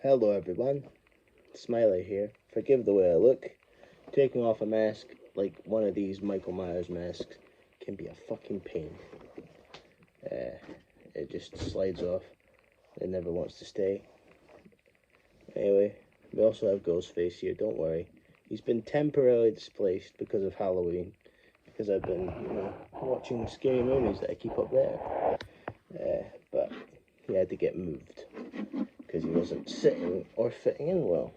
Hello everyone, Smiley here. Forgive the way I look. Taking off a mask, like one of these Michael Myers masks, can be a fucking pain. Uh, it just slides off. It never wants to stay. Anyway, we also have Ghostface here, don't worry. He's been temporarily displaced because of Halloween. Because I've been, watching scary movies that I keep up there. But he had to get moved. Because he wasn't sitting or fitting in well.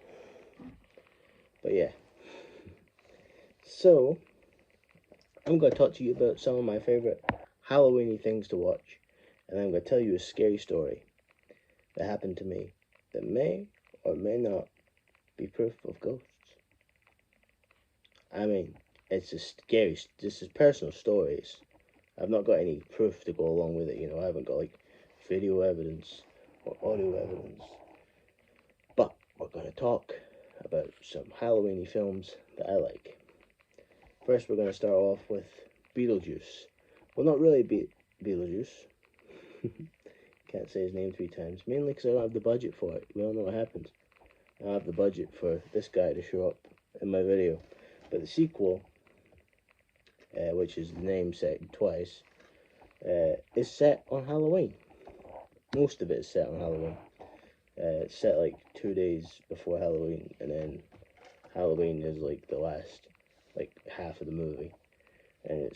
But yeah. So, I'm going to talk to you about some of my favorite Halloweeny things to watch, and I'm going to tell you a scary story that happened to me that may or may not be proof of ghosts. I mean, it's a scary, this is personal stories. I've not got any proof to go along with it, I haven't got like video evidence or audio evidence. But we're going to talk about some Halloweeny films that I like. First, we're going to start off with Beetlejuice. Well, not really Beetlejuice. Can't say his name 3 times. Mainly because I don't have the budget for it. We all know what happens. I don't have the budget for this guy to show up in my video. But the sequel, which is the name set twice, is set on Halloween. Most of it is set on Halloween. It's set like 2 days before Halloween, and then Halloween is like the last, like half of the movie. And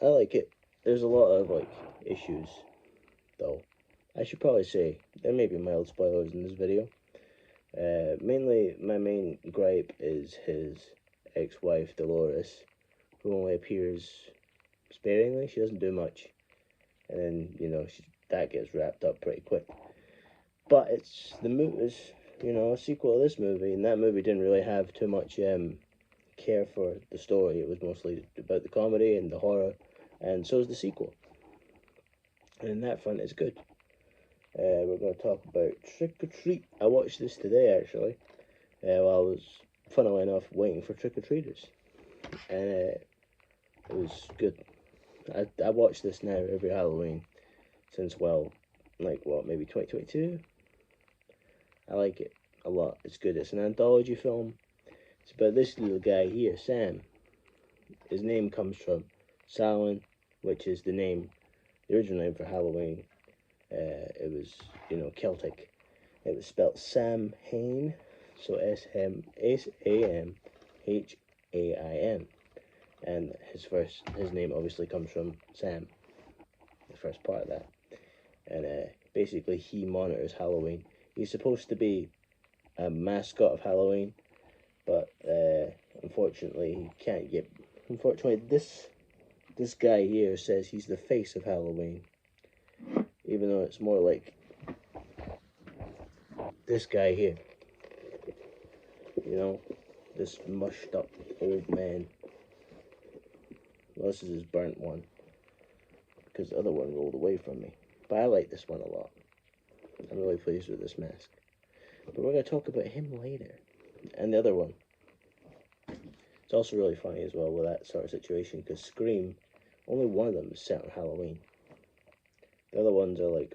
I like it. There's a lot of like issues, though. I should probably say there may be mild spoilers in this video. Mainly, my main gripe is his ex-wife Dolores, who only appears sparingly. She doesn't do much, and then that gets wrapped up pretty quick. But it's the movie, a sequel to this movie, and that movie didn't really have too much care for the story. It was mostly about the comedy and the horror, and so is the sequel. And in that front, it's good. We're going to talk about Trick or Treat. I watched this today, actually, while I was, funnily enough, waiting for trick-or-treaters. And it was good. I watch this now every Halloween since, maybe 2022? I like it a lot. It's good. It's an anthology film. It's about this little guy here, Sam. His name comes from Samhain, which is the original name for Halloween. It was, Celtic. It was spelled Samhain, so Samhain, and his name obviously comes from Sam, the first part of that, and basically he monitors Halloween. He's supposed to be a mascot of Halloween, but unfortunately he can't get. Unfortunately, this guy here says he's the face of Halloween, even though it's more like this guy here. This mushed up old man. Well, this is his burnt one, because the other one rolled away from me. But I like this one a lot. I'm really pleased with this mask. But we're going to talk about him later. And the other one. It's also really funny as well with that sort of situation, because Scream, only one of them is set on Halloween. The other ones are like,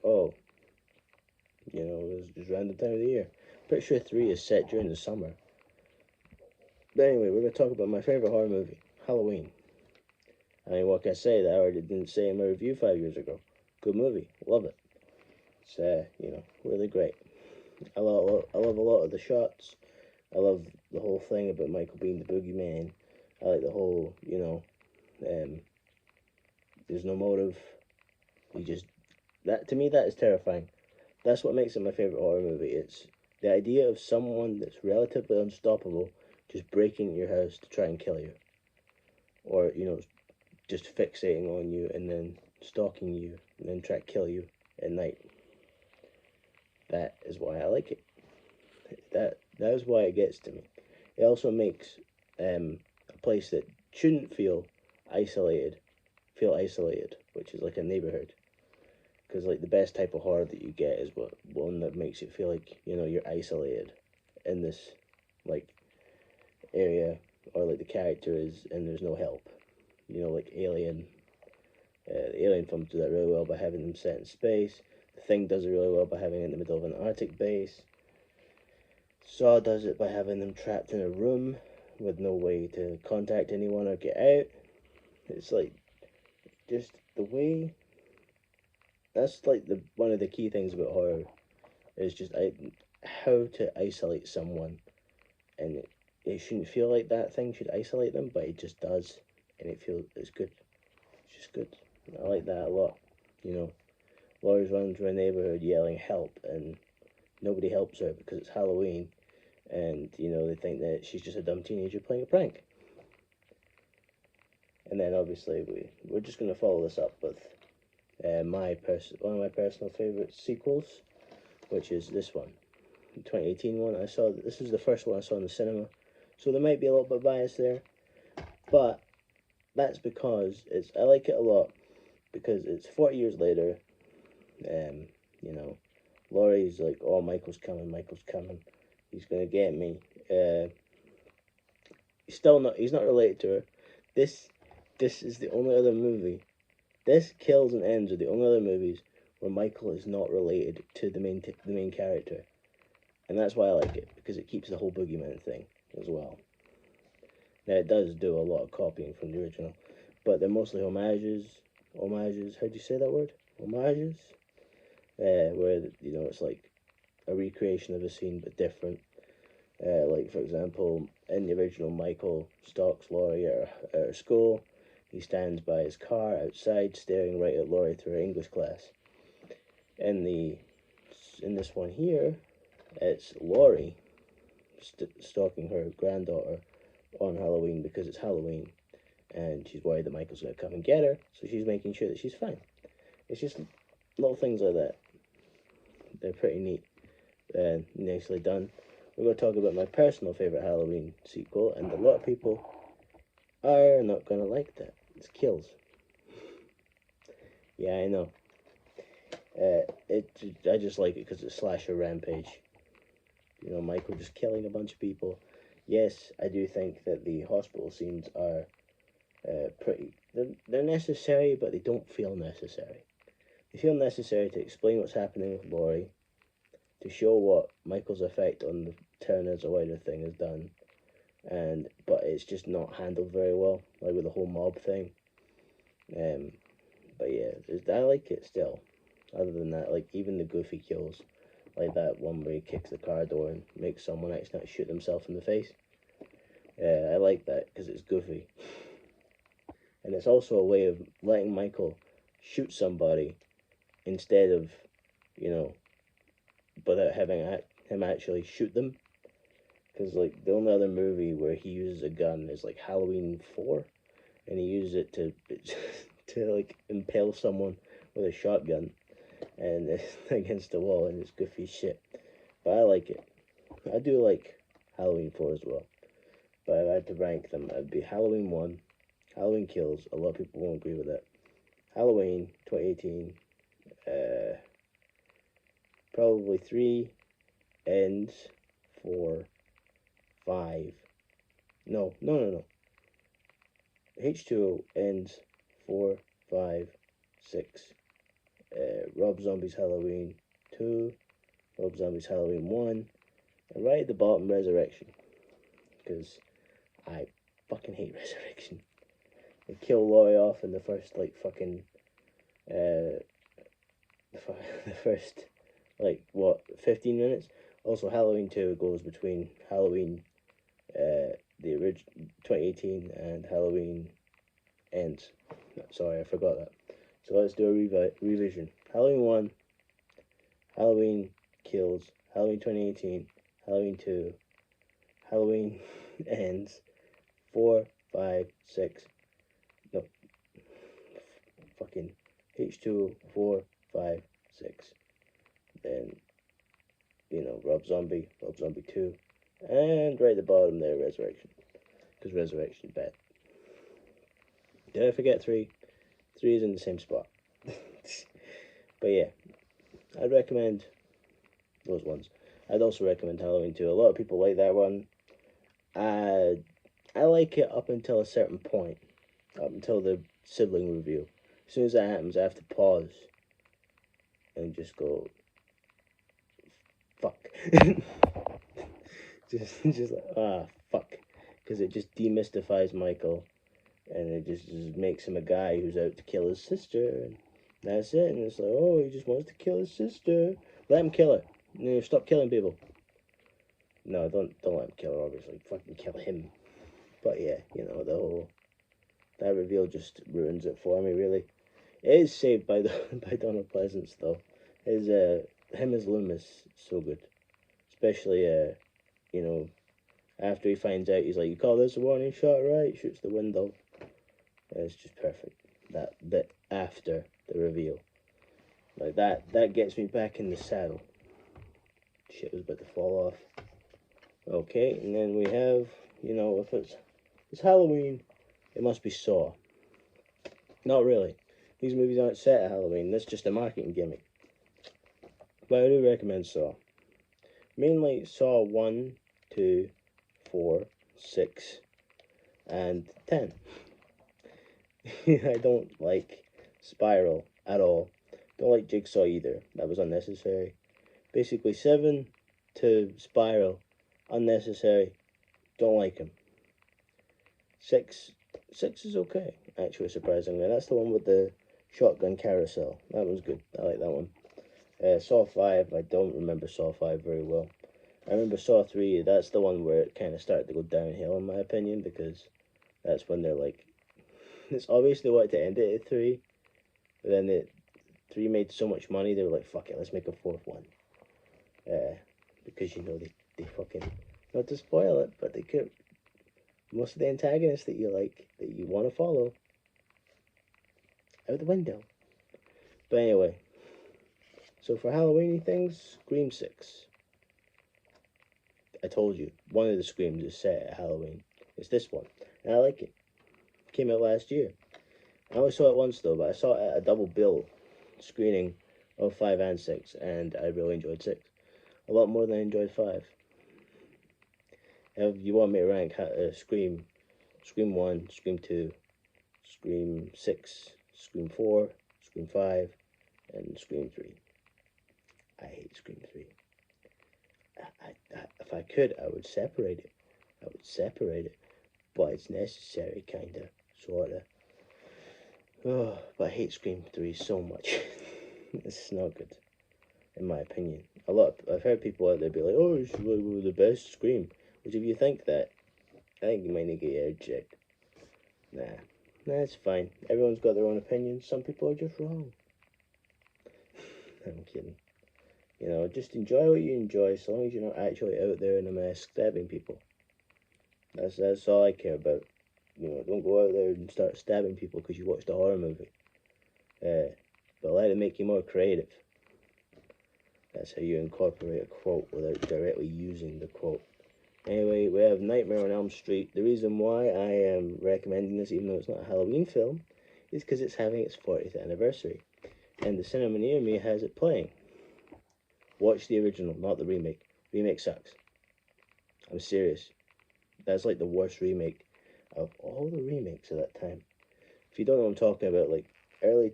it's just random time of the year. Pretty sure 3 is set during the summer. But anyway, we're going to talk about my favorite horror movie, Halloween. I mean, what can I say that I already didn't say in my review 5 years ago? Good movie. Love it. It's, really great. I love a lot of the shots. I love the whole thing about Michael being the boogeyman. I like the whole, there's no motive. To me, that is terrifying. That's what makes it my favorite horror movie. It's the idea of someone that's relatively unstoppable just breaking into your house to try and kill you. Or, just fixating on you and then stalking you and then try to kill you at night. That is why I like it. That is why it gets to me. It also makes a place that shouldn't feel isolated, which is like a neighborhood. Because like the best type of horror that you get is one that makes it feel like you're isolated in this like area, or like the character is and there's no help. Like Alien. The Alien films do that really well by having them set in space. The Thing does it really well by having it in the middle of an Arctic base. Saw does it by having them trapped in a room with no way to contact anyone or get out. It's like just the way. That's like the one of the key things about horror is just how to isolate someone, and it shouldn't feel like that thing should isolate them, but it just does, and it's good. It's just good. I like that a lot. You know, Laura's running through a neighborhood yelling help, and nobody helps her because it's Halloween, and you know they think that she's just a dumb teenager playing a prank. And then obviously we're just gonna follow this up with one of my personal favorite sequels, which is this one, the 2018 one. This was the first one I saw in the cinema, so there might be a little bit of bias there, but that's because I like it a lot because it's 40 years later. You know, Laurie's like, oh, Michael's coming, he's gonna get me. He's not related to her. This is the only other movie. This Kills and Ends are the only other movies where Michael is not related to the main character, and that's why I like it, because it keeps the whole boogeyman thing as well. Now it does do a lot of copying from the original, but they're mostly homages. Homages. How do you say that word? Homages. Where you know it's like a recreation of a scene but different. Like for example, in the original, Michael stalks Laurie at her school. He stands by his car outside, staring right at Laurie through her English class. In this one here, it's Laurie stalking her granddaughter on Halloween because it's Halloween, and she's worried that Michael's going to come and get her, so she's making sure that she's fine. It's just little things like that. They're pretty neat and nicely done. We're going to talk about my personal favorite Halloween sequel, and a lot of people are not going to like that. It's Kills. Yeah, I know. I just like it because it's slasher rampage. You know, Michael just killing a bunch of people. Yes, I do think that the hospital scenes are they're necessary, but they don't feel necessary. They feel necessary to explain what's happening with Laurie, to show what Michael's effect on the town as a wider thing has done, but it's just not handled very well, like with the whole mob thing. But yeah, I like it still. Other than that, like even the goofy kills, like that one where he kicks the car door and makes someone accidentally shoot themselves in the face. I like that because it's goofy, and it's also a way of letting Michael shoot somebody instead of, you know, without having him actually shoot them. Because like the only other movie where he uses a gun is like Halloween 4, and he uses it to to like impale someone with a shotgun, and it's against the wall, and it's goofy shit. But I like it. I do like Halloween 4 as well. But if I had to rank them, it'd be Halloween 1, Halloween Kills. A lot of people won't agree with that. Halloween 2018, probably 3, Ends, 4, 5. No. H2O, Ends, 4, 5, 6. Rob Zombie's Halloween 2, Rob Zombie's Halloween 1, and right at the bottom, Resurrection. Because I fucking hate Resurrection. They kill Laurie off in the first, like, fucking, the first, like, 15 minutes? Also, Halloween 2 goes between Halloween, the original 2018, and Halloween Ends. Sorry, I forgot that. So let's do a revision. Halloween 1, Halloween Kills, Halloween 2018, Halloween 2, Halloween Ends, 4, 5, 6, no, fucking H2O, 4, 5, 6. Then, you know, Rob Zombie 2, and right at the bottom there, Resurrection. Because Resurrection's bad. Did I forget 3? 3 is in the same spot. But yeah, I'd recommend those ones. I'd also recommend Halloween 2. A lot of people like that one. I like it up until a certain point. Up until the sibling review. As soon as that happens, I have to pause and just go, fuck. just like, fuck. Because it just demystifies Michael, and it just makes him a guy who's out to kill his sister, and that's it. And it's like, oh, he just wants to kill his sister. Let him kill her. No, stop killing people. No, don't let him kill her, obviously. Fucking kill him. But yeah, you know, that reveal just ruins it for me, really. It is saved by by Donald Pleasance though. His him as Loomis, so good. Especially you know, after he finds out, he's like, "You call this a warning shot, right?" Shoots the window. It's just perfect. That bit after the reveal, like that gets me back in the saddle. Shit was about to fall off. Okay, and then we have, you know, if it's Halloween, it must be Saw. Not really. These movies aren't set at Halloween. That's just a marketing gimmick. But I do recommend Saw. Mainly Saw 1, 2, 4, 6, and 10. I don't like Spiral at all. Don't like Jigsaw either. That was unnecessary. Basically, 7 to Spiral, unnecessary. Don't like him. 6 is okay, actually, surprisingly. That's the one with the shotgun carousel. That one's good. I like that one. Saw 5, I don't remember Saw 5 very well. I remember Saw 3, that's the one where it kind of started to go downhill, in my opinion, because that's when they're like, it's obvious they wanted to end it at 3, but then 3 made so much money, they were like, fuck it, let's make a 4th one. Because, you know, they fucking, not to spoil it, but they could, most of the antagonists that you like, that you want to follow, out the window. But anyway, so for Halloweeny things, Scream 6. I told you, one of the Screams is set at Halloween. It's this one, and I like it. Came out last year. I only saw it once though, but I saw it at a double bill screening of 5 and 6, and I really enjoyed 6. A lot more than I enjoyed 5. If you want me to rank Scream 1, Scream 2, Scream 6, Scream 4, Scream 5, and Scream 3. I hate Scream 3. If I could, I would separate it. But it's necessary, kinda, sorta. Oh, but I hate Scream 3 so much. It's not good, in my opinion. I've heard people out there be like, oh, it's like the best Scream. Which, if you think that, I think you might need to get your head checked. Nah, it's fine. Everyone's got their own opinions. Some people are just wrong. I'm kidding. You know, just enjoy what you enjoy, so long as you're not actually out there in a mess stabbing people. That's all I care about. You know, don't go out there and start stabbing people because you watched a horror movie. But let it make you more creative. That's how you incorporate a quote without directly using the quote. Anyway, we have Nightmare on Elm Street. The reason why I am recommending this, even though it's not a Halloween film, is because it's having its 40th anniversary. And the cinema near me has it playing. Watch the original, not the remake. Remake sucks. I'm serious. That's like the worst remake of all the remakes of that time. If you don't know what I'm talking about, like early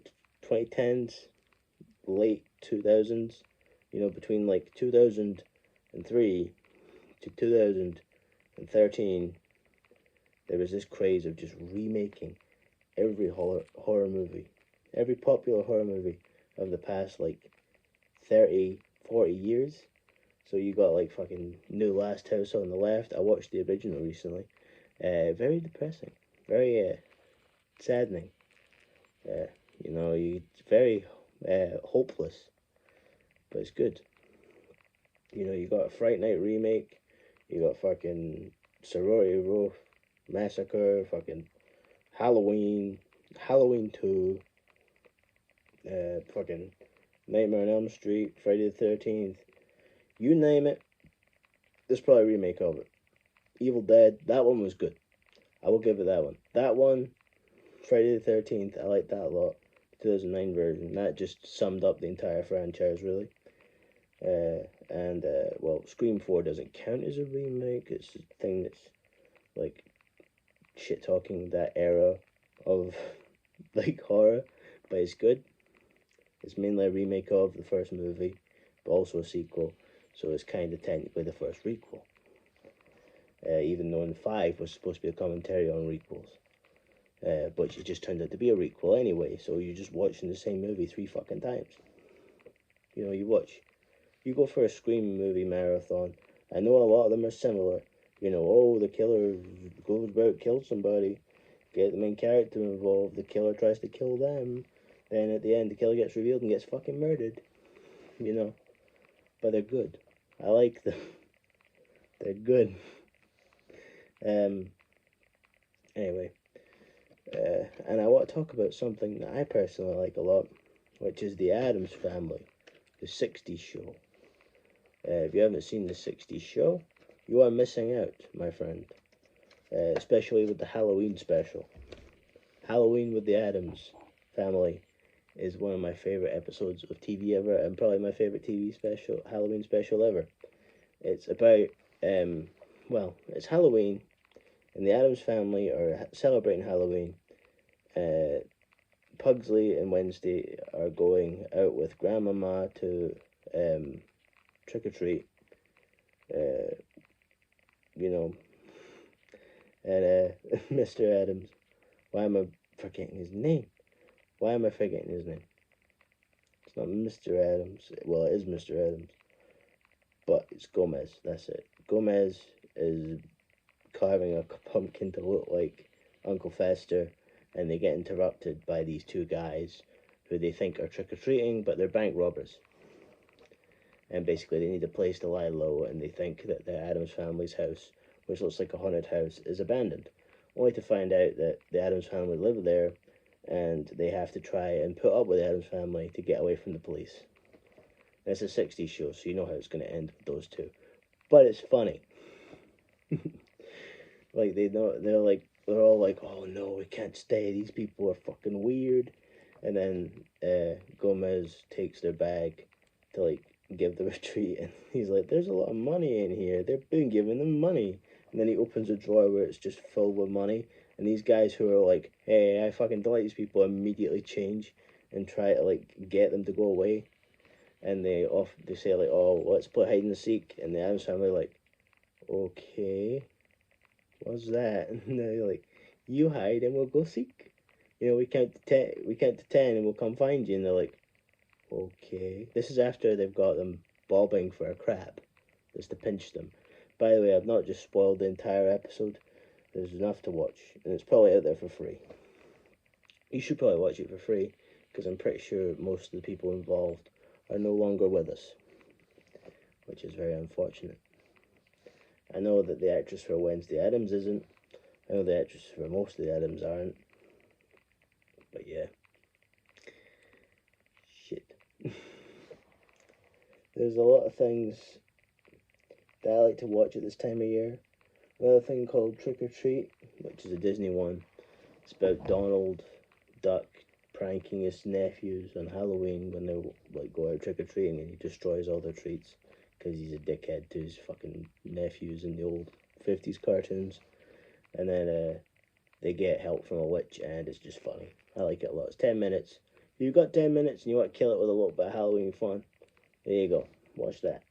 2010s, late 2000s, you know, between like 2003 to 2013, there was this craze of just remaking every horror movie, every popular horror movie of the past like 30, 40 years. So you got like fucking New Last House on the Left. I watched the original recently. Very depressing, very saddening. You know, it's very hopeless, but it's good. You know, you got a Fright Night remake. You got fucking Sorority Row Massacre, fucking Halloween, Halloween 2, fucking Nightmare on Elm Street, Friday the 13th. You name it, there's probably a remake of it. Evil Dead, that one was good. I will give it that one. That one, Friday the 13th, I like that a lot. 2009 version, that just summed up the entire franchise, really. Well, Scream 4 doesn't count as a remake. It's a thing that's like shit talking that era of like horror, but it's good. It's mainly a remake of the first movie, but also a sequel, so it's kind of technically the first requel. even though in 5 was supposed to be a commentary on requels. But it just turned out to be a requel anyway, so you're just watching the same movie 3 fucking times. You know, you go for a Scream movie marathon. I know a lot of them are similar. You know, oh, the killer goes about, kills somebody, get the main character involved, the killer tries to kill them, then at the end the killer gets revealed and gets fucking murdered. You know, but they're good. I like them. They're good. Anyway, and I want to talk about something that I personally like a lot, which is the Addams Family, the 60s show. If you haven't seen the 60s show, you are missing out, my friend. Especially with the Halloween special. Halloween with the Addams Family is one of my favorite episodes of TV ever, and probably my favorite TV special, Halloween special ever. It's about, it's Halloween, and the Addams Family are celebrating Halloween. Pugsley and Wednesday are going out with Grandmama to trick or treat. You know, and Mr. Addams. Why am I forgetting his name? Why am I forgetting his name? It's not Mr. Addams. Well, it is Mr. Addams, but it's Gomez. That's it. Gomez is carving a pumpkin to look like Uncle Fester, and they get interrupted by these two guys who they think are trick-or-treating, but they're bank robbers. And basically they need a place to lie low, and they think that the Addams family's house, which looks like a haunted house, is abandoned. Only to find out that the Addams family live there, and they have to try and put up with the Addams family to get away from the police. It's a 60s show, so you know how it's going to end with those two. But it's funny. Like, they're all like, oh no, we can't stay, these people are fucking weird. And then Gomez takes their bag to, like, give them a treat, and he's like, there's a lot of money in here, they've been giving them money. And then he opens a drawer where it's just filled with money, and these guys who are like, hey, I fucking don't like these people, immediately change and try to, like, get them to go away. And they say, like, oh, let's play hide and seek, and the Addams family are like, okay, what's that? And they're like, you hide and we'll go seek. You know, we count to 10 and we'll come find you. And they're like, okay. This is after they've got them bobbing for a crab, just to pinch them. By the way, I've not just spoiled the entire episode. There's enough to watch, and it's probably out there for free. You should probably watch it for free, because I'm pretty sure most of the people involved are no longer with us, which is very unfortunate. I know that the actress for Wednesday Addams isn't. I know the actress for most of the Addams aren't. But yeah. Shit. There's a lot of things that I like to watch at this time of year. Another thing called Trick or Treat, which is a Disney one. It's about Donald Duck pranking his nephews on Halloween when they like go out trick or treating, and he destroys all their treats because he's a dickhead to his fucking nephews in the old 50s cartoons. And then they get help from a witch, and it's just funny. I like it a lot. It's 10 minutes. If you've got 10 minutes and you want to kill it with a little bit of Halloween fun, there you go. Watch that.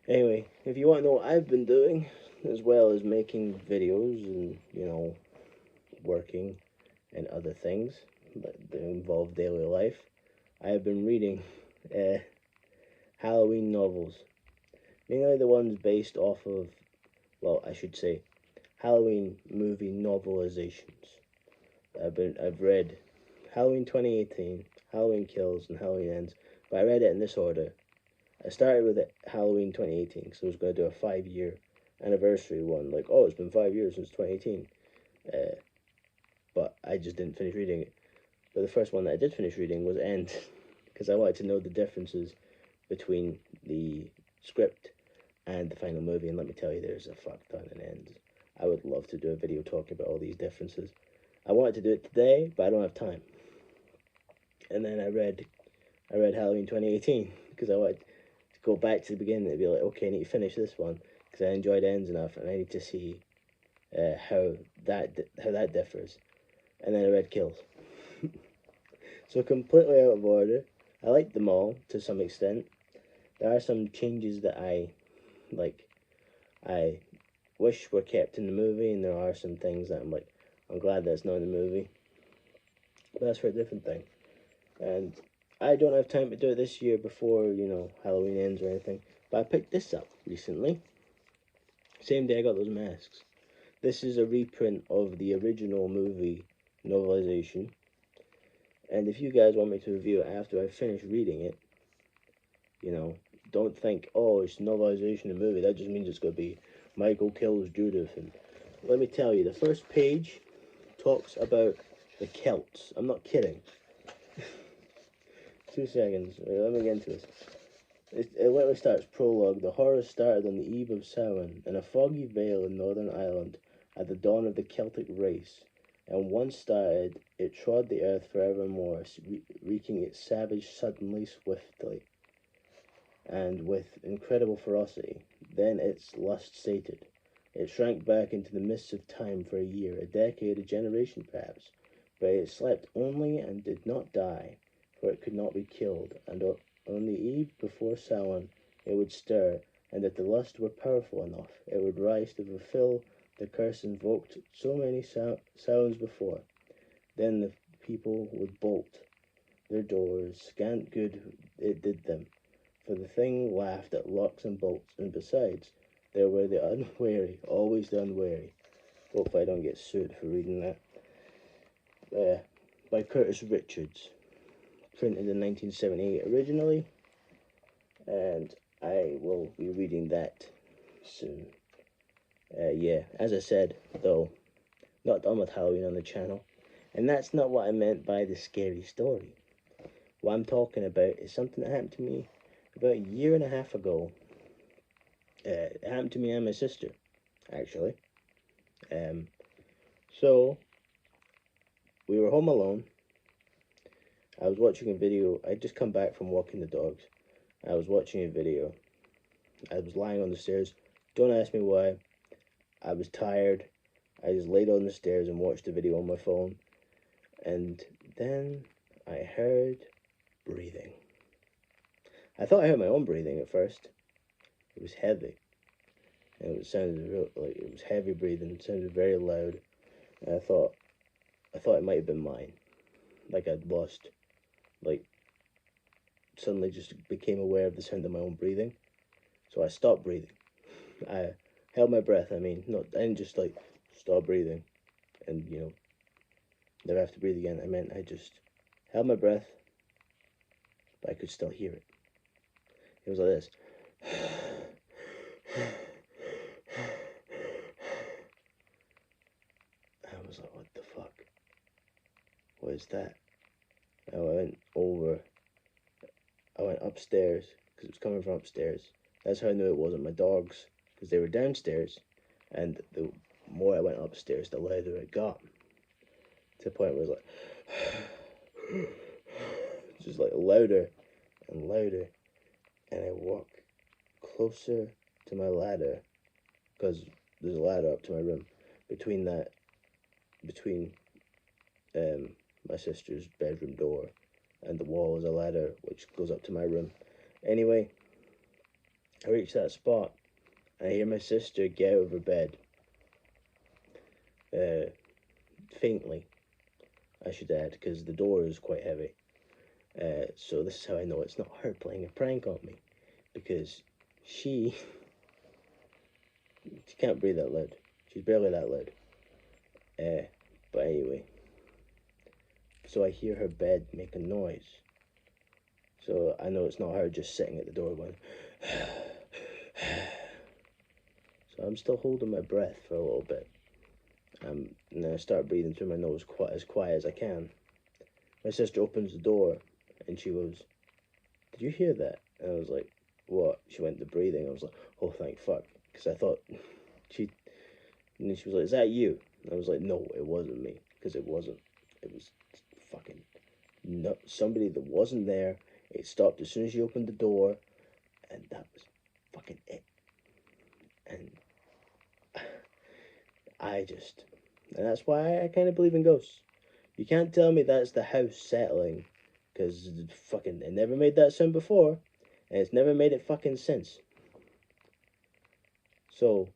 Anyway, if you want to know what I've been doing, as well as making videos and, you know, working and other things that involve daily life, I have been reading Halloween novels. Mainly the ones based off of, well, I should say, Halloween movie novelizations. I've read Halloween 2018, Halloween Kills, and Halloween Ends, but I read it in this order. I started with Halloween 2018, because I was going to do a 5-year anniversary one, like, oh, it's been 5 years since 2018. But I just didn't finish reading it. But the first one that I did finish reading was End, because I wanted to know the differences between the script and the final movie, and let me tell you, there's a fuck ton of ends. I would love to do a video talking about all these differences. I wanted to do it today, but I don't have time. And then I read Halloween 2018, because I wanted to go back to the beginning and be like, okay, I need to finish this one, because I enjoyed Ends enough, and I need to see how that differs. And then I read Kills. So completely out of order. I like them all to some extent. There are some changes that I wish were kept in the movie, and there are some things that I'm glad that's not in the movie. But that's for a different thing. And I don't have time to do it this year before, Halloween ends or anything. But I picked this up recently. Same day I got those masks. This is a reprint of the original movie novelization. And if you guys want me to review it after I finish reading it, don't think, oh, it's novelization of the movie. That just means it's going to be Michael kills Judith. And let me tell you, the first page talks about the Celts. I'm not kidding. 2 seconds. Let me get into this. It literally starts prologue. The horror started on the eve of Samhain, in a foggy vale in Northern Ireland, at the dawn of the Celtic race. And once started, it trod the earth forevermore, wreaking its savage suddenly, swiftly, and with incredible ferocity. Then its lust sated. It shrank back into the mists of time for a year, a decade, a generation perhaps, but it slept only and did not die, for it could not be killed, and on the eve before Samhain it would stir, and if the lust were powerful enough, it would rise to fulfill the curse invoked so many Samhains before. Then the people would bolt their doors, scant good it did them, for the thing laughed at locks and bolts, and besides, there were the unwary, always the unwary. Hope I don't get sued for reading that. By Curtis Richards, printed in 1978 originally, and I will be reading that soon. Yeah, as I said, though, not done with Halloween on the channel, and that's not what I meant by the scary story. What I'm talking about is something that happened to me about a year and a half ago. It happened to me and my sister, actually. So, we were home alone. I was watching a video. I'd just come back from walking the dogs. I was watching a video. I was lying on the stairs. Don't ask me why. I was tired. I just laid on the stairs and watched the video on my phone. And then I heard breathing. I thought I heard my own breathing at first. It was heavy. And it sounded like it was heavy breathing. It sounded very loud. And I thought it might have been mine. Like I'd lost, suddenly just became aware of the sound of my own breathing. So I stopped breathing. I held my breath. I didn't just stop breathing and, never have to breathe again. I meant I just held my breath, but I could still hear it. It was like this. I was like, what the fuck? What is that? And I went upstairs, because it was coming from upstairs. That's how I knew it wasn't my dogs, because they were downstairs, and the more I went upstairs, the louder it got. To the point where it was just louder and louder, and I walk closer to my ladder, because there's a ladder up to my room. Between my sister's bedroom door and the wall is a ladder which goes up to my room. Anyway, I reach that spot and I hear my sister get out of her bed. Faintly, I should add, because the door is quite heavy. So this is how I know it's not her playing a prank on me, because she can't breathe that loud. She's barely that loud. But anyway, so I hear her bed make a noise. So I know it's not her just sitting at the door going. So I'm still holding my breath for a little bit. And then I start breathing through my nose as quiet as I can. My sister opens the door and she goes, "Did you hear that?" And I was like, "What?" She went to breathing. I was like, "Oh, thank fuck." Because I thought and then she was like, "Is that you?" And I was like, "No, it wasn't me." Because it wasn't. It was fucking somebody that wasn't there. It stopped as soon as she opened the door. And that was fucking it. And and that's why I kind of believe in ghosts. You can't tell me that's the house settling, because fucking it never made that sound before, and it's never made it fucking since. So,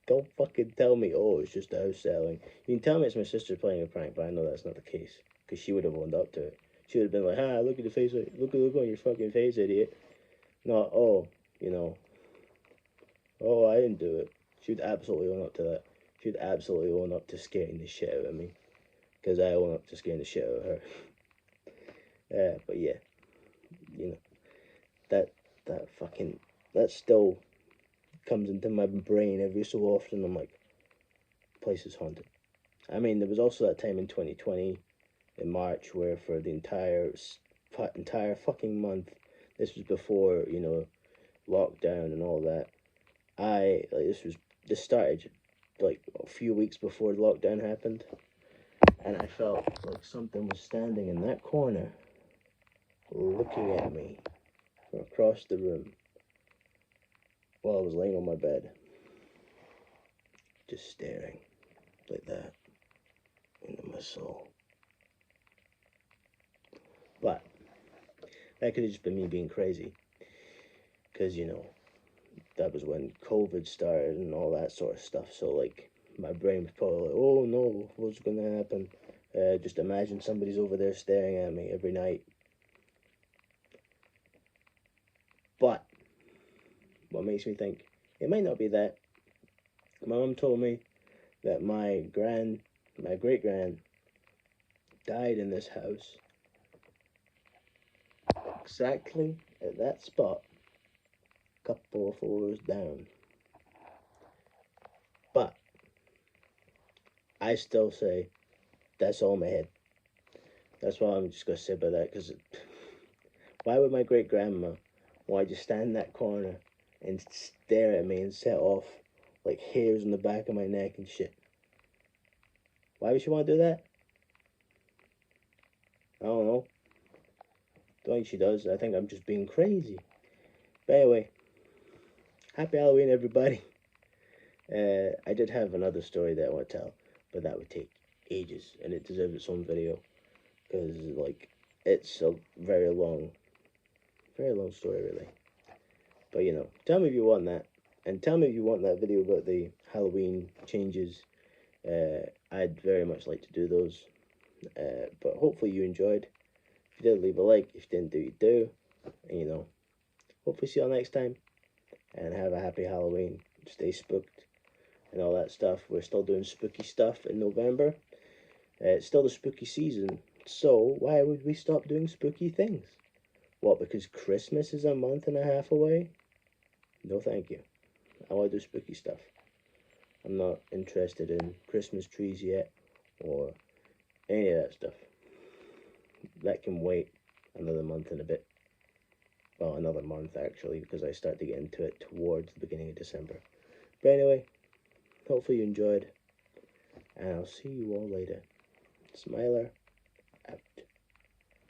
Don't fucking tell me, oh, it's just the house selling. You can tell me it's my sister playing a prank, but I know that's not the case. Because she would have owned up to it. She would have been like, ah, look at the face, look on your fucking face, idiot. Not, oh, you know, oh, I didn't do it. She would absolutely own up to that. She would absolutely own up to scaring the shit out of me. Because I own up to scaring the shit out of her. But yeah, you know, that fucking, that still comes into my brain every so often. I'm like, place is haunted. I mean, there was also that time in 2020, in March, where for the entire fucking month, this was before, you know, lockdown and all that. This started like a few weeks before lockdown happened, and I felt like something was standing in that corner, looking at me from across the room while I was laying on my bed, just staring like that into my soul. But that could have just been me being crazy, because you know that was when COVID started and all that sort of stuff. So like my brain was probably like, oh no, what's gonna happen? Just imagine somebody's over there staring at me every night. But what makes me think it might not be that? My mom told me that my great grand, died in this house exactly at that spot, a couple of floors down. But I still say that's all in my head. That's why I'm just gonna sit by that, because why would my great grandma want to just stand in that corner and stare at me and set off like hairs on the back of my neck and shit? Why would she want to do that? I don't know. Don't think she does. I think I'm just being crazy. But anyway, happy Halloween, everybody. I did have another story that I want to tell, but that would take ages, and it deserves its own video, because like it's a very long story, really. But you know, tell me if you want that, and tell me if you want that video about the Halloween changes. I'd very much like to do those. But hopefully you enjoyed. If you did, leave a like. If you didn't, you do. And you know, hopefully see you all next time. And have a happy Halloween. Stay spooked and all that stuff. We're still doing spooky stuff in November. It's still the spooky season. So why would we stop doing spooky things? What, because Christmas is a month and a half away? No, thank you. I want to do spooky stuff. I'm not interested in Christmas trees yet, or any of that stuff. That can wait another month and a bit. Well, another month actually, because I start to get into it towards the beginning of December. But anyway, hopefully you enjoyed, and I'll see you all later. Smiler out.